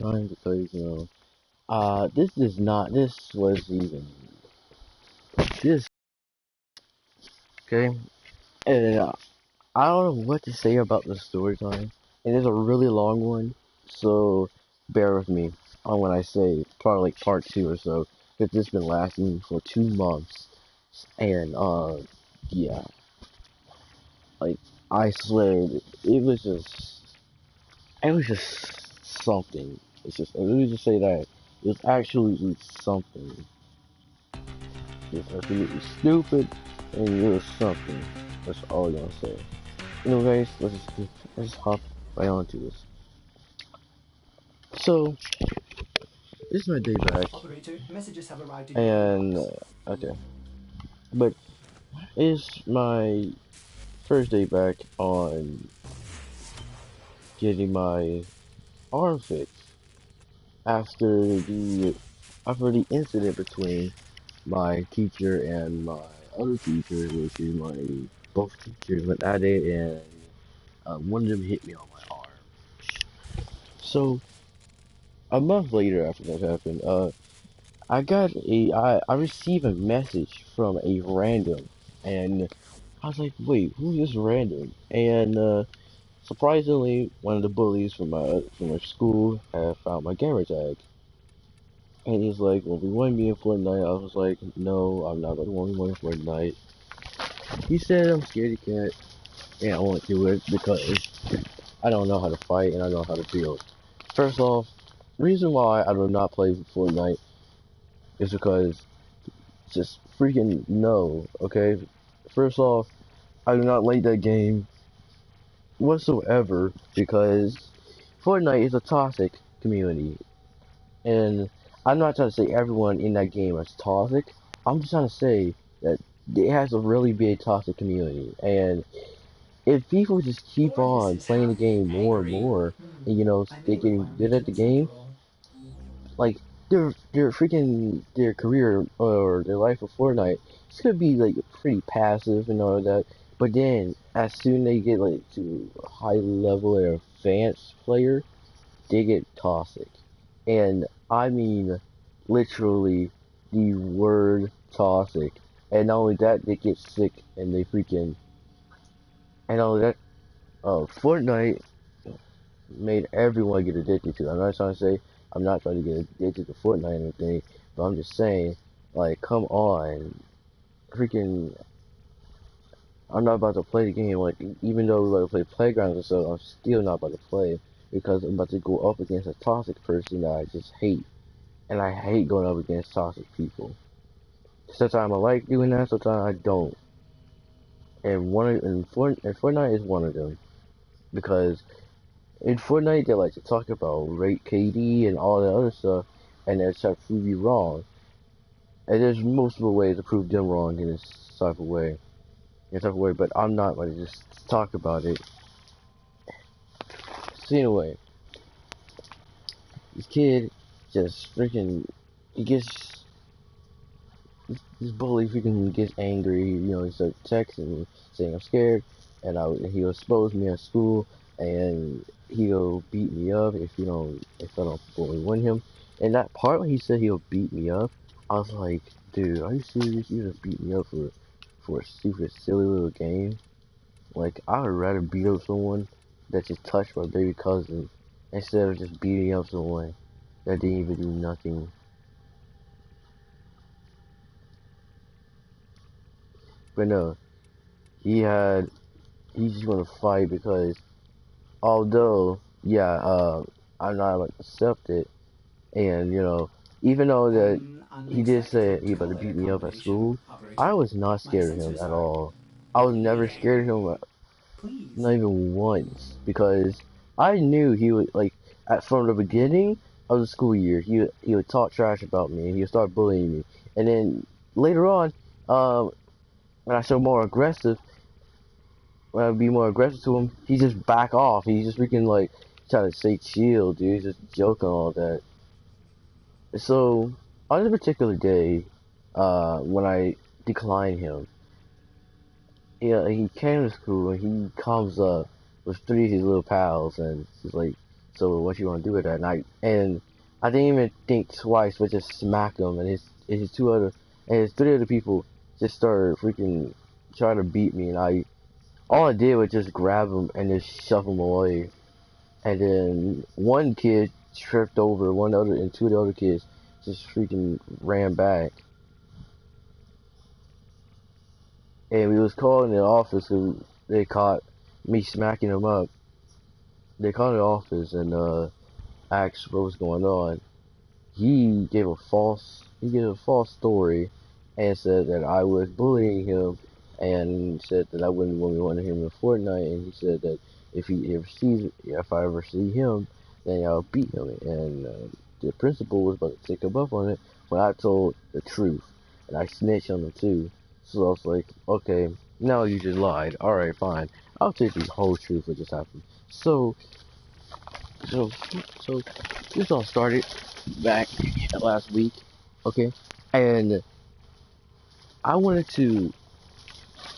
time because this is not this was even this okay, and I don't know what to say about the story time. It is a really long one, so bear with me on when I say probably like part two or so, because this has been lasting for 2 months, and yeah, like I swear it was just something. It's just let me just say that it was absolutely something. It's absolutely stupid, and it was something. That's all I'm gonna say. Anyways, let's just hop right onto this. So this is my day back, Operator, messages have arrived in your and mailbox. okay, but it's my first day back on getting my arm fixed after the after the incident between my teacher and my other teacher, which is my both teachers went at it, and one of them hit me on my arm. So a month later after that happened, I received a message from a random, and I was like, wait, who's this random? And surprisingly, one of the bullies from my school had found my gamer tag, and he's like, well, we want me in Fortnite. I was like, no, I'm not gonna want me in Fortnite. He said I'm scared of cat, and I won't do it because I don't know how to fight and I don't know how to build. First off, reason why I do not play Fortnite is because just freaking no, okay? First off, I do not like that game whatsoever because Fortnite is a toxic community. And I'm not trying to say everyone in that game is toxic. I'm just trying to say that it has to really be a toxic community. And if people just keep Lord, this on is playing the happy, game more and angry. more, and I they may getting require good at the maintenance game, after all. like their career or their life of Fortnite, it's gonna be like pretty passive and all of that. But then as soon they get like to a high level or advanced player, they get toxic. And I mean literally the word toxic. And not only that, they get sick and they freaking and all of that Fortnite made everyone get addicted to it. I'm not trying to say I'm not trying to get addicted to Fortnite or anything, but I'm just saying, like, come on, freaking, I'm not about to play the game. Like, even though we're about to play Playgrounds and so, I'm still not about to play because I'm about to go up against a toxic person that I just hate, and I hate going up against toxic people. Sometimes I like doing that, sometimes I don't. And Fortnite is one of them because in Fortnite, they like to talk about rate KD and all that other stuff, and they try to prove you wrong. And there's multiple ways to prove them wrong in this type of way. But I'm not going to just talk about it. So anyway, this kid just freaking, he gets, this bully freaking gets angry. He starts texting me saying I'm scared, and he'll expose me at school, and he'll beat me up if I don't fully win him. And that part when he said he'll beat me up, I was like, dude, are you serious? You just beat me up for a stupid, silly little game? Like, I would rather beat up someone that just touched my baby cousin instead of just beating up someone that didn't even do nothing. But no, he had he's just gonna fight because although I'm not like accepted, and even though that An he did say unexecuted he about to beat toilet me up at accommodation, school, I operator. was not My scared of him sensors at are all. I was really never scared angry. of him, Please. not even once, because I knew he would like from the beginning of the school year he would talk trash about me and he would start bullying me, and then later on, um, when I showed more aggressive when I be more aggressive to him, he just back off. He just freaking like try to say chill, dude. He's just joking all that. So on this particular day, when I declined him, he came to school and he comes up with three of his little pals and he's like, So what you want to do with that? And I didn't even think twice, but just smack him, and his 3 other people just started freaking trying to beat me, and all I did was just grab him and just shove him away. And then one kid tripped over one other, and 2 of the other kids just freaking ran back. And we was called in the office because they caught me smacking him up. They called the office and asked what was going on. He gave a false story and said that I was bullying him and said that I wouldn't want him in Fortnite, and he said that if I ever see him, then I'll beat him. And the principal was about to take him up on it, but I told the truth and I snitched on him too. So I was like, okay, now you just lied. All right, fine. I'll take the whole truth what just happened. So, so this all started back last week, okay? And I wanted to,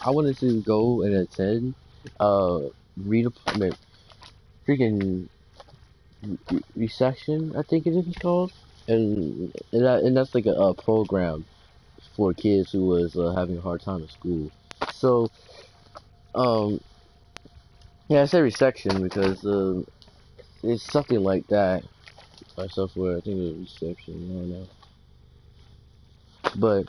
I wanted to go and attend, uh, read I mean, freaking resection, I think it is called, and that's like a program for kids who was having a hard time in school. So, um, yeah, I say resection because it's something like that. Myself, where I think it was reception. I don't know, but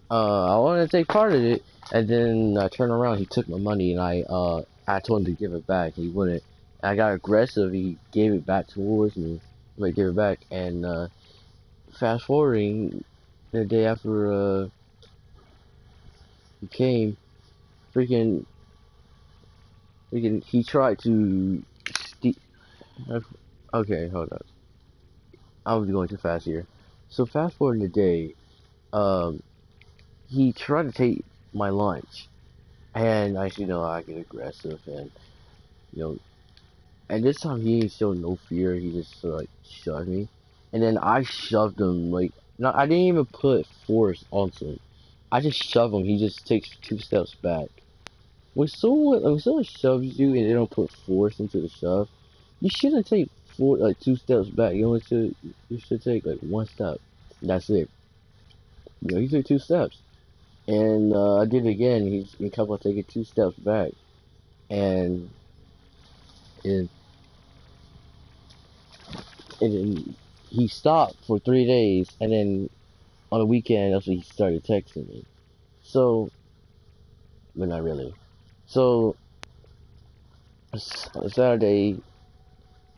I wanted to take part of it, and then I turned around. He took my money, and I told him to give it back. He wouldn't. I got aggressive. He gave it back towards me, like gave it back. And fast forwarding, the day after he came, freaking, he tried to. Ste- okay, hold up. I was going too fast here. So fast forwarding the day, um, he tried to take my lunch, and I get aggressive, and you know, and this time he ain't showed no fear. He just like shoved me, and then I shoved him. Like, no, I didn't even put force onto him. I just shove him. He just takes 2 steps back. When someone shoves you and they don't put force into the shove, you shouldn't take 2 steps back. You should take like 1 step. That's it. He took 2 steps, and I did it again. He kept on taking 2 steps back, and and and then he stopped for 3 days, and then on the weekend that's when he started texting me. So, but not really. So Saturday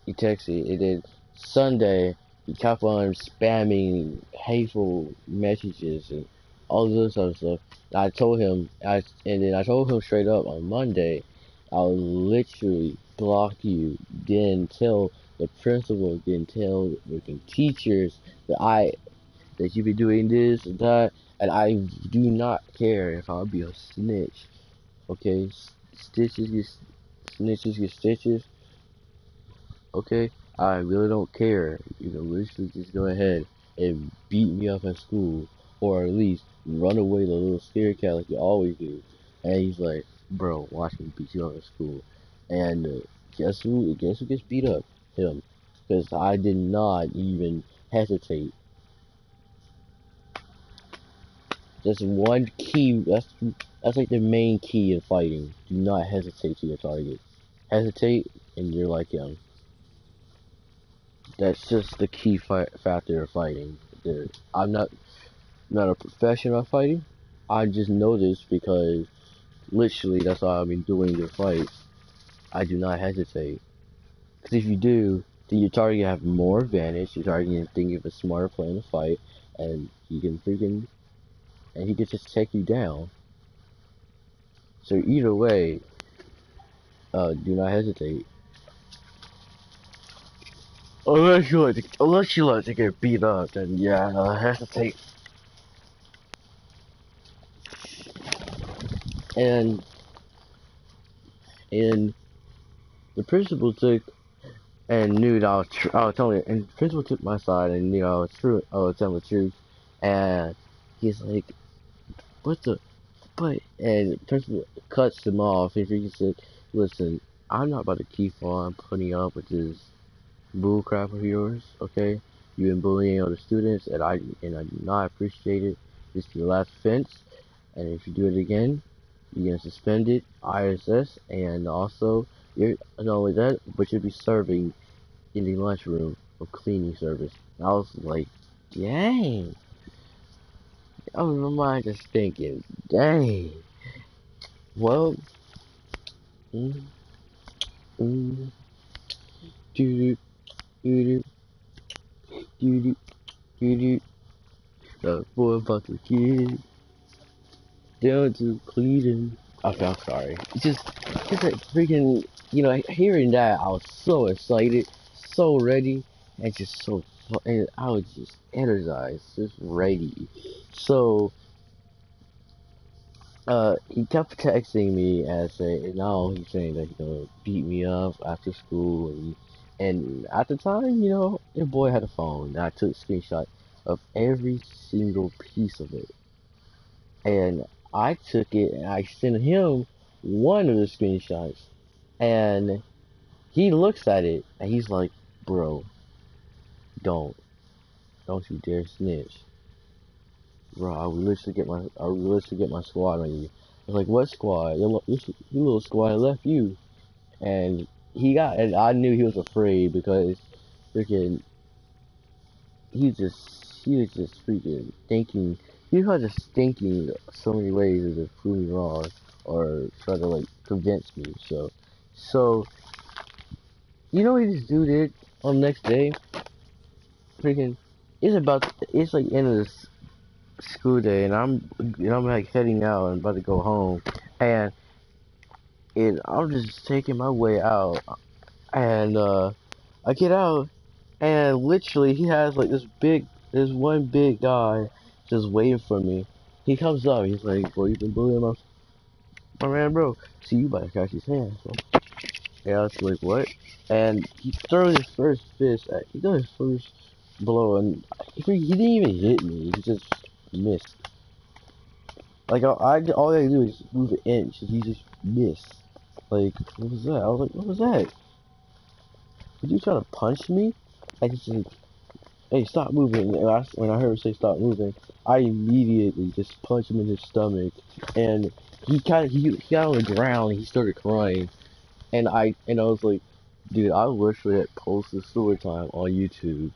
he texted, and then Sunday he kept on spamming hateful messages and all this other stuff. And I told him straight up on Monday, I'll literally block you. Then tell the principal, then tell the teachers that you be doing this and that, and I do not care if I'll be a snitch. Okay, stitches get snitches get stitches. Okay, I really don't care. Literally just go ahead and beat me up at school, or at least run away the little scary cat like you always do. And he's like, bro, watch me beat you up at school. And Guess who gets beat up? Him, because I did not even hesitate. That's one key. That's like the main key in fighting. Do not hesitate to your target. Hesitate, and you're like him. That's just the key factor of fighting. I'm not a professional at fighting. I just know this because literally that's how I've been doing the fights. I do not hesitate. Because if you do, then your target have more advantage. Your target can think of a smarter play in the fight, and he can just take you down. So either way, do not hesitate. Unless you like to get beat up, then yeah, hesitate. And and the principal took and knew that I was telling, and the principal took my side and knew I was true. I was telling the truth, and he's like, "What the?" But and the principal cuts him off, and he said, "Listen." I'm not about to keep on putting up with this bull crap of yours, okay? You've been bullying other students, and I do not appreciate it. This is your last offense, and if you do it again, you're gonna suspend it, ISS, and also you're not only that, but you'll be serving in the lunchroom of cleaning service. And I was like, dang. I was my mind just thinking, dang. Well, mm, mm, doo doo doo doo doo doo. The boy about to get down to Cleveland. Okay, I'm sorry. It's like freaking, hearing that, I was so excited, so ready, and just and I was just energized, just ready. So, he kept texting me and now he's saying that he's gonna beat me up after school, and at the time, your boy had a phone, and I took a screenshot of every single piece of it. And I took it and I sent him one of the screenshots, and he looks at it and he's like, "Bro, don't, don't you dare snitch, bro. I will literally get my squad on you." I was like, "What squad? Your little squad left you." And and I knew he was afraid because freaking he was just freaking thinking, he was just thinking so many ways of just prove me wrong or try to like convince me. So what this dude did on the next day? Freaking, it's like end of this school day, and I'm like heading out and about to go home, and I'm just taking my way out, and I get out, and literally, he has like this one big guy just waiting for me. He comes up, he's like, "Bro, you been bullying my man, bro. See, you about to catch his hands, bro." Yeah, I was like, "What?" And he throws his first blow, and he didn't even hit me. He just missed. Like, all I gotta do is move an inch, and he just missed. Like, what was that? I was like, "What was that? Did you try to punch me?" I just said, "Hey, stop moving." And when I heard him say stop moving, I immediately just punched him in his stomach. And he got on the ground and he started crying. And I was like, dude, I wish we had posted story time on YouTube.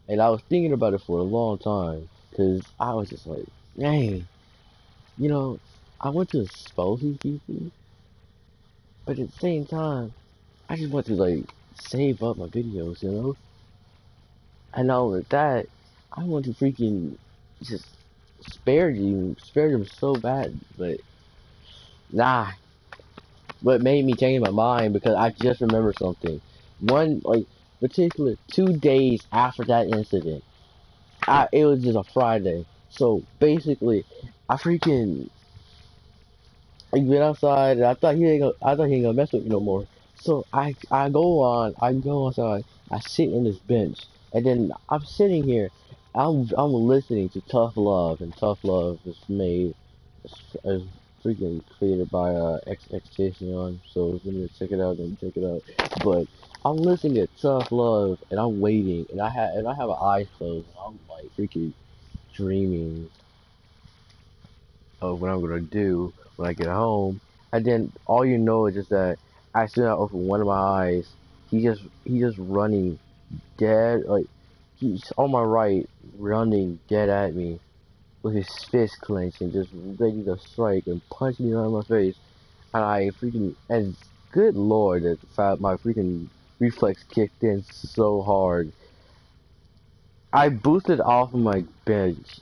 And I was thinking about it for a long time. Because I was just like, dang, you know, I want to expose these people. But at the same time, I just want to like save up my videos. And not only that, I want to freaking just spare them so bad, but nah. What made me change my mind because I just remembered something. One like particular 2 days after that incident, it was just a Friday. So basically, I went outside and I thought he ain't gonna mess with me no more. So I go outside, I sit on this bench, and then I'm sitting here, I'm listening to Tough Love, and Tough Love is is freaking created by XXTacion. So if you need to check it out, then check it out. But I'm listening to Tough Love, and I'm waiting, and I have my eyes closed, and I'm like freaking dreaming of what I'm gonna do when I get home. And then all you know is just that as soon as I open one of my eyes, he just running dead, like he's on my right, running dead at me with his fist clenched and just ready to strike and punch me right in my face. And good lord, my freaking reflex kicked in so hard. I boosted off of my bench.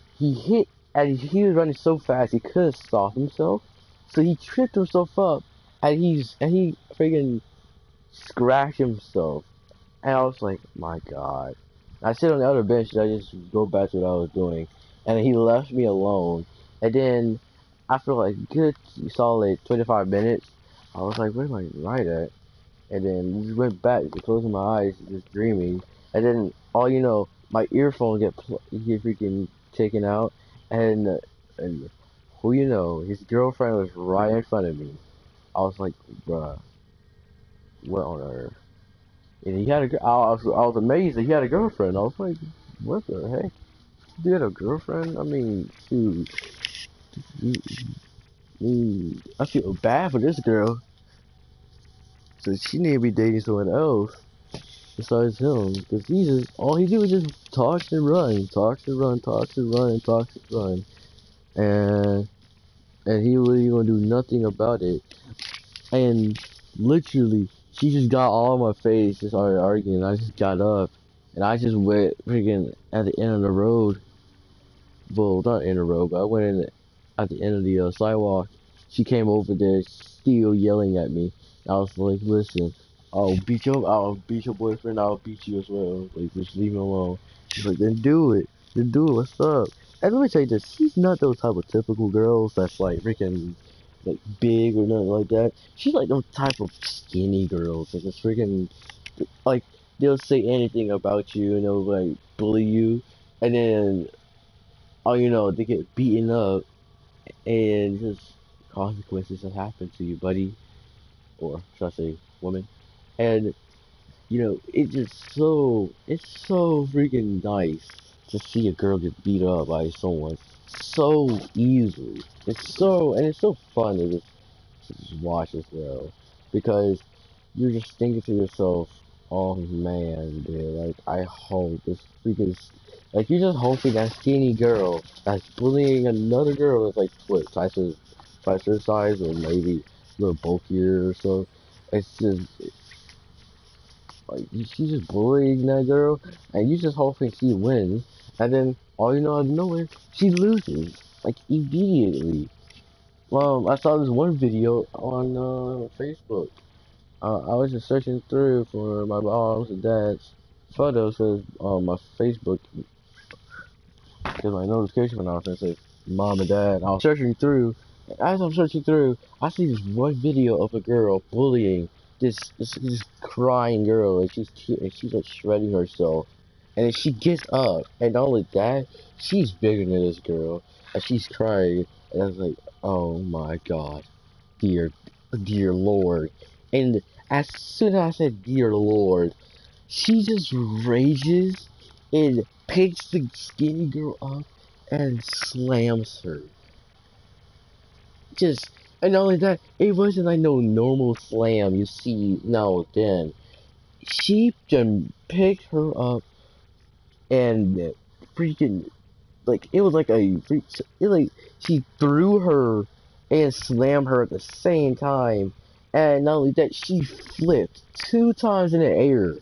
And he was running so fast he couldn't stop himself. So he tripped himself up, and he freaking scratched himself. And I was like, my god. I sit on the other bench and I just go back to what I was doing. And he left me alone. And then after like good solid 25 minutes, I was like, where am I right at? And then just went back to closing my eyes, just dreaming. And then all you know, my earphone get freaking taken out, and who you know, his girlfriend was right in front of me. I was like, bruh, what on earth? And he had I was amazed that he had a girlfriend. I was like, what the heck? You had a girlfriend? I mean, shoot. I feel bad for this girl. So she need to be dating someone else besides him. Because he just, all he do is just talks and run. Talks and run, talks and run, and talks and run. And, and he really gonna do nothing about it. And literally, she just got all in my face, just started arguing. I just got up. And I just went freaking at the end of the road. Well, not in the road, but I went in at the end of the sidewalk. She came over there, still yelling at me. I was like, "Listen, I'll beat your boyfriend. I'll beat you as well. Like, just leave me alone." She's like, "Then do it. Then do it. What's up?" And let me tell you this: she's not those type of typical girls that's like freaking like big or nothing like that. She's like those type of skinny girls that just freaking like they'll say anything about you and they'll like bully you, and then oh, you know, they get beaten up and just consequences that happen to you, buddy, or should I say, woman. And you know, it's so freaking nice to see a girl get beat up by someone so easily. It's so fun to just watch as well, because you're just thinking to yourself, oh man, dude, like I hope this freaking like you're just hoping that skinny girl that's bullying another girl that's like what twice her size or maybe a little bulkier or so. It's just like she's just bullying that girl, and you just hoping she wins, and then all you know out of nowhere she loses like immediately. I saw this one video on Facebook. I was just searching through for my mom's and dad's photos on my Facebook because my notification went off and it said mom and dad. I was searching through. As I'm searching through, I see this one video of a girl bullying this crying girl, and she's like shredding herself, and then she gets up, and not only that, she's bigger than this girl, and she's crying, and I was like, oh my god, dear, dear Lord, and as soon as I said dear Lord, she just rages and picks the skinny girl up and slams her. Just, and not only that, it wasn't like no normal slam you see now then. She just picked her up and freaking, like, it was like she threw her and slammed her at the same time. And not only that, she flipped 2 times in the air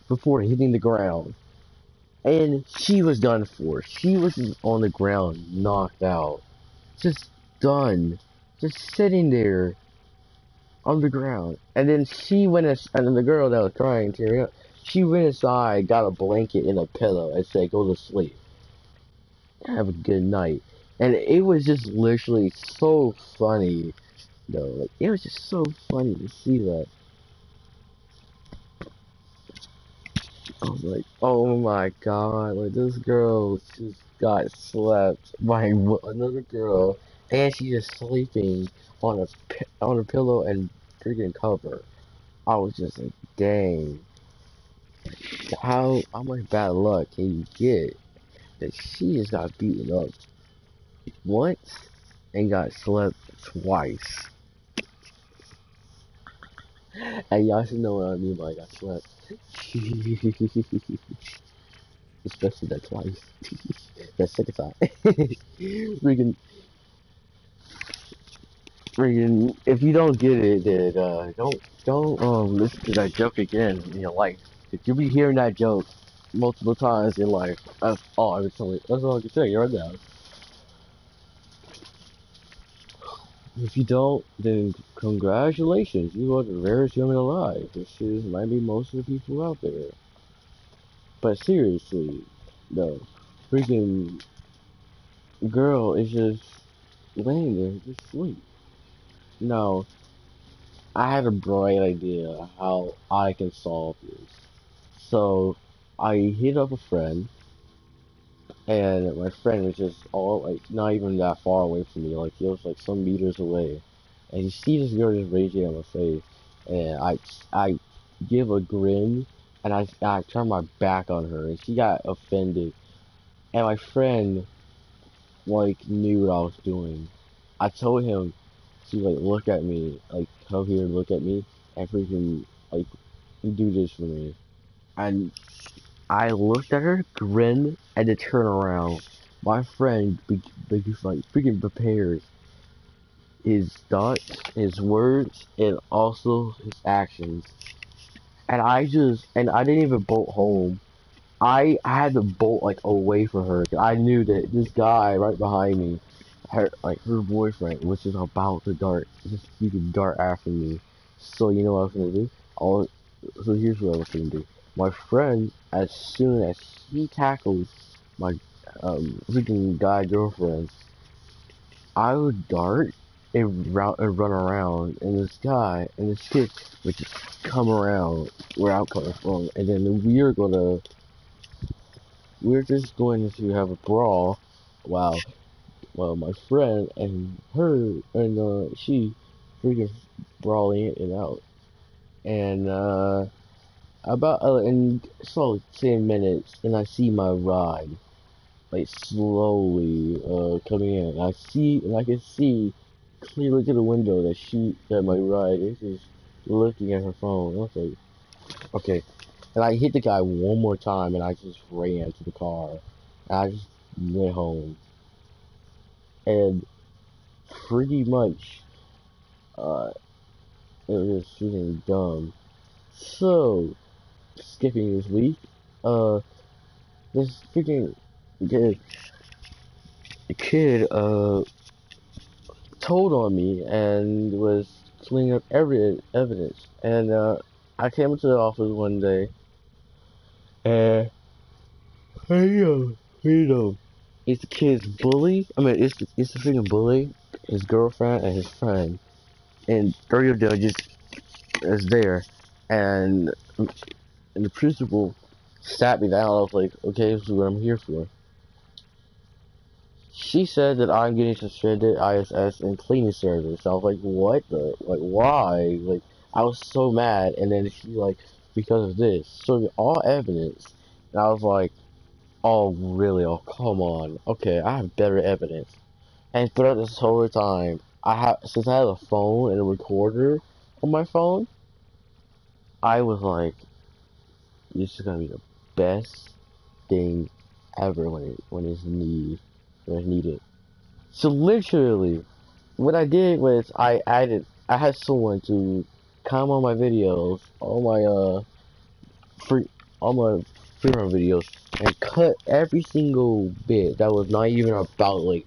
before hitting the ground. And she was done for. She was on the ground, knocked out. Just done. Just sitting there on the ground. And then and then the girl that was crying, tearing up, she went inside, got a blanket and a pillow, and said, go to sleep. Have a good night. And it was just literally so funny, though. Like, it was just so funny to see that. I was like, oh my god, like this girl just got slept by another girl, and she just sleeping on on a pillow and freaking cover. I was just like, dang, how much bad luck can you get that she just got beaten up once and got slept twice? And y'all should know what I mean by got slept. Especially that twice. That second time. Freaking, if you don't get it, then don't listen to that joke again in your life. If you be hearing that joke multiple times in life, that's all I can tell you right now. If you don't, then congratulations, you are the rarest human alive. This is might be most of the people out there. But seriously, the freaking girl is just laying there, just sleep. Now, I had a bright idea how I can solve this. So, I hit up a friend, and my friend was just all like not even that far away from me. Like he was like some meters away, and you see this girl just raging on my face. and I give a grin, and I turn my back on her, and she got offended. And my friend like knew what I was doing. I told him to like look at me, like come here and look at me, and freaking like do this for me. And I looked at her, grinned, and then turned around. My friend, like freaking prepares his thoughts, his words, and also his actions. And I didn't even bolt home. I had to bolt like away from her. 'Cause I knew that this guy right behind me, her boyfriend, was just about to just you could dart after me. So you know what I was gonna do? I'll, so here's what I was gonna do. My friend, as soon as he tackles my freaking guy girlfriend, I would dart and run around, and this guy and this kid would just come around where I'm coming from, and then we're just going to have a brawl. Wow. Well, my friend and her and she freaking brawling it and out, and in so 10 minutes, and I see my ride like slowly coming in. And I can see clearly to the window that my ride is just looking at her phone. I was like, okay. And I hit the guy one more time, and I just ran to the car. And I just went home, and pretty much, uh, it was just freaking dumb. So, skipping this week, uh, this freaking kid, kid told on me and was cleaning up every evidence. And I came into the office one day, and you know, it's the kid's bully. I mean, it's the freaking bully, his girlfriend, and his friend, and three of them just is there, and and the principal sat me down. I was like, okay, this is what I'm here for. She said that I'm getting suspended ISS and cleaning service. I was like, what the, like, why? Like, I was so mad, and then she like, because of this, showed me all evidence, and I was like, oh really? Oh come on. Okay, I have better evidence. And throughout this whole time, since I have a phone and a recorder on my phone, I was like, this is gonna be the best thing ever when it's needed. So literally, what I did was I had someone to comment on my videos, free, all my freedom videos, and cut every single bit that was not even about like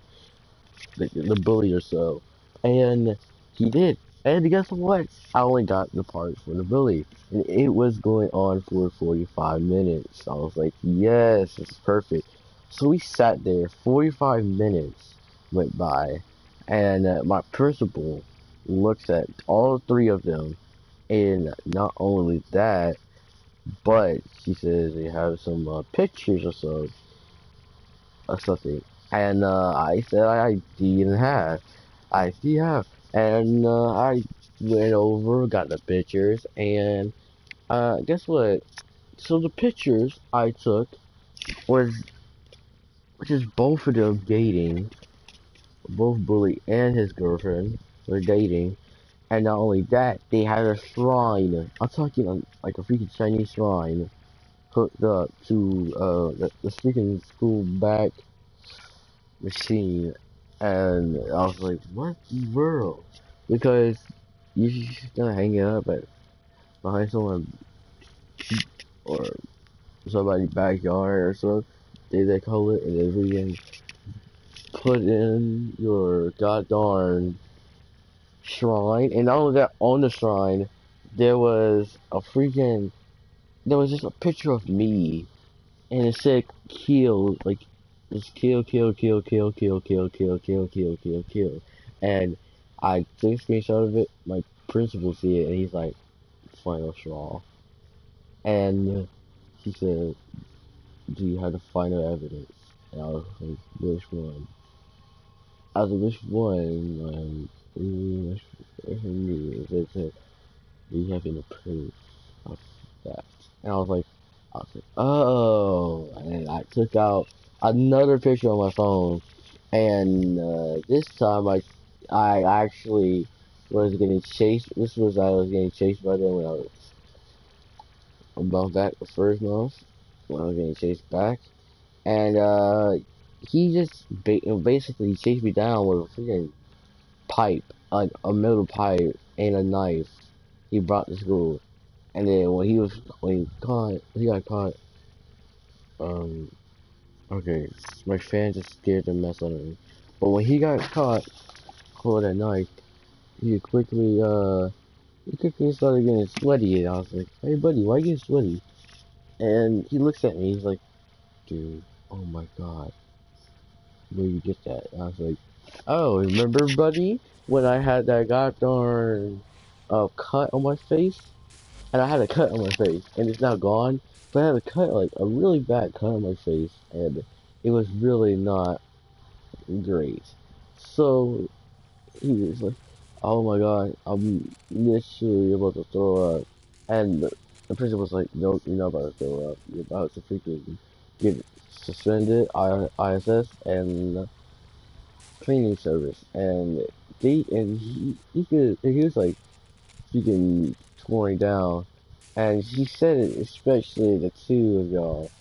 the bully or so. And he did. And guess what? I only got the part for the bully. And it was going on for 45 minutes. I was like, yes, it's perfect. So we sat there, 45 minutes went by, and my principal looks at all three of them, and not only that, but she says they have some pictures or something. And I said I didn't have. I still have. And I went over, got the pictures, and guess what? So the pictures I took was just both of them dating, both Bully and his girlfriend were dating, and not only that, they had a shrine. I'm talking like a freaking Chinese shrine hooked up to the freaking school back machine, and I was like, what the world? Because you just gonna hang it up behind someone or somebody's backyard or so, they call it, and then we can put in your god darn shrine. And not only that, on the shrine, there was there was just a picture of me, and it said kill, like, just kill, kill, kill, kill, kill, kill, kill, kill, kill, kill, kill. And I took a screenshot of it, my principal see it, and he's like, final straw. And he said, do you have the final evidence? And I was like, which one? I was like, which one? Which one? Do you have any proof of that? And I was like, oh, and then I took out another picture on my phone, and this time I actually was getting chased. This was I was getting chased by them when I was about back the first month when I was getting chased back, and he just basically chased me down with a freaking pipe, a metal pipe and a knife. He brought to school, and then when he got caught. Um, okay, my fan just scared the mess out of me. But when he got caught with that knife, he quickly he quickly started getting sweaty, and I was like, "Hey, buddy, why you getting sweaty?" And he looks at me, he's like, "Dude, oh my God, where you get that?" And I was like, "Oh, remember, buddy, when I had that goddamn cut on my face?" And I had a cut on my face, and it's now gone. But I had a cut, like a really bad cut on my face, and it was really not great. So he was like, "Oh my God, I'm literally about to throw up," and the person was like, "No, you're not about to throw up. You're about to freaking get suspended, ISS, and cleaning service." And he was like freaking torn down, and he said it, especially the two of y'all.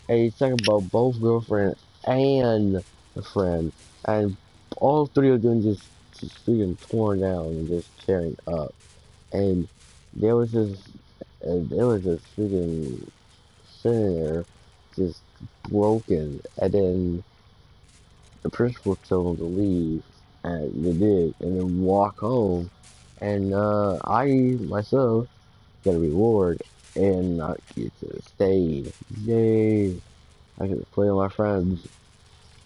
And he's talking about both girlfriend and the friend, and all three of them just freaking torn down and just tearing up. And there was this, there was this freaking sitting there, just broken. And then the principal told them to leave, and they did, and then walk home. And I myself got a reward, and I get to stay. Yay! I get to play with my friends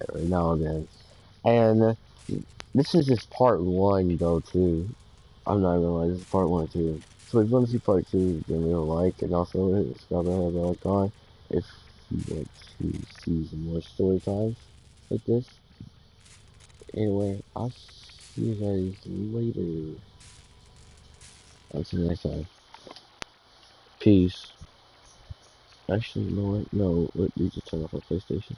every now and then. And this is just part one, though, too. I'm not gonna lie, this is part one, too. So if you want to see part two, give me a like, and also subscribe and have a bell icon if you want to see some more story times like this. Anyway, I'll see you guys later. Until next time. Peace. Actually, you know what? No, let me just turn off my PlayStation.